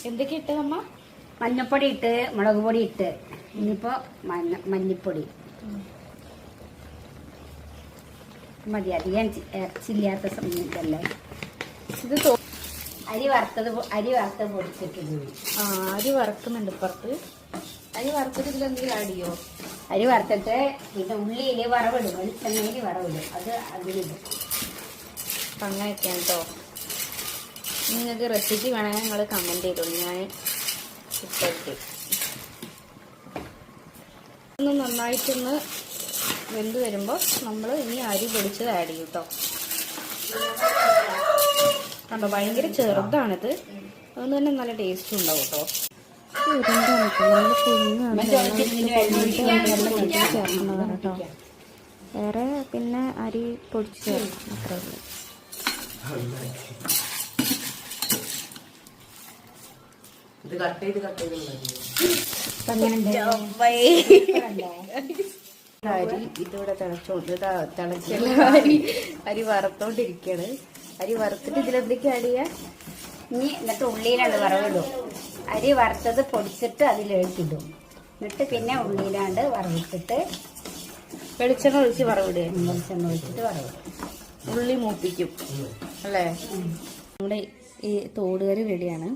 എന്തൊക്കെ ഇട്ടത് അമ്മ? മഞ്ഞപ്പൊടി ഇട്ട്, മുളക് പൊടി ഇട്ട്, ഇനിയിപ്പോ മഞ്ഞപ്പൊടി മതി. അധികം ഇറച്ചില്ലാത്ത സമയത്തല്ലേ ഇത്. അരി വറുത്ത് പൊടിച്ചിട്ടുണ്ട്. അരി വറക്കുന്നുണ്ട് ഇപ്പുറത്ത്. അരി വറുത്തിട്ട് ഇതിൽ എന്തെങ്കിലും ആഡ് ചെയ്യോ? അരി വറുത്തിട്ട് പിന്നെ ഉള്ളിയിൽ വറവിടും, വെളിച്ചെണ്ണയിൽ വറവിടും, അത് അതിലിടും. അപ്പം അങ്ങനെയൊക്കെയാണ് കേട്ടോ. നിങ്ങൾക്ക് റെസിപ്പി വേണമെങ്കിൽ നിങ്ങൾ കമൻറ്റ് ചെയ്തോളൂ, ഞാൻ ഇട്ടിട്ട്. ഒന്ന് നന്നായിട്ടൊന്ന് വെന്ത് വരുമ്പോൾ നമ്മൾ ഇനി അരി പൊടിച്ചത് ആഡ് ചെയ്യും കേട്ടോ. കണ്ടോ, ഭയങ്കര ചെറുതാണിത്, അതുകൊണ്ട് തന്നെ നല്ല ടേസ്റ്റ് ഉണ്ടാവും കേട്ടോ. ചേർക്കുന്നതാണ് കേട്ടോ. വേറെ പിന്നെ അരി പൊടിച്ച് ചേർക്കണം, അത്രേ ഉള്ളൂ. അരി ഇതിവിടെ അരി വറുത്തോണ്ടിരിക്കാണ്. അരി വറുത്തിട്ട് ഇതിലെന്തൊക്കെ ആഡ് ചെയ്യാ ഇനി? എന്നിട്ട് ഉള്ളിയിലാണ്ട് വറവിടും. അരി വറുത്തത് പൊടിച്ചിട്ട് അതിലേക്കിടും. എന്നിട്ട് പിന്നെ ഉള്ളിയിലാണ്ട് വറവിട്ടിട്ട് വെളിച്ചെണ്ണ ഒഴിച്ച് വറവിടുക. വെളിച്ചെണ്ണ ഒഴിച്ചിട്ട് വറവിടും. ഉള്ളി മൂപ്പിക്കും അല്ലേ? നമ്മുടെ ഈ തോടുകറി റെഡിയാണ്.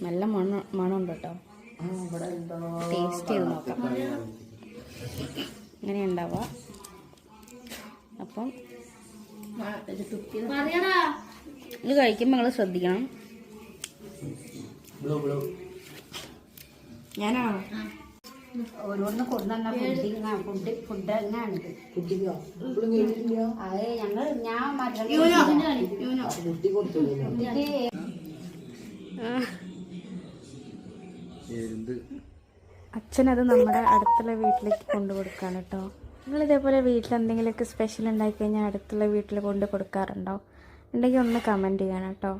നല്ല മണമുണ്ട് കേട്ടോ. ടേസ്റ്റ് ചെയ്ത് നോക്കാം ഇങ്ങനെ ഉണ്ടാവുക. അപ്പം ഇത് കഴിക്കുമ്പോൾ നിങ്ങൾ ശ്രദ്ധിക്കണം. ഞാനാണോ ഓരോന്ന് കൊണ്ടുവന്ന ഫുഡ് തന്നെയാണിത്. അത് ഞാൻ അച്ഛനത് നമ്മുടെ അടുത്തുള്ള വീട്ടിലേക്ക് കൊണ്ടു കൊടുക്കാണ് കേട്ടോ. നിങ്ങൾ ഇതേപോലെ വീട്ടിൽ എന്തെങ്കിലുമൊക്കെ സ്പെഷ്യൽ ഉണ്ടാക്കി കഴിഞ്ഞാൽ അടുത്തുള്ള വീട്ടിൽ കൊണ്ട് കൊടുക്കാറുണ്ടോ? ഉണ്ടെങ്കിൽ ഒന്ന് കമൻറ്റ് ചെയ്യണം കേട്ടോ.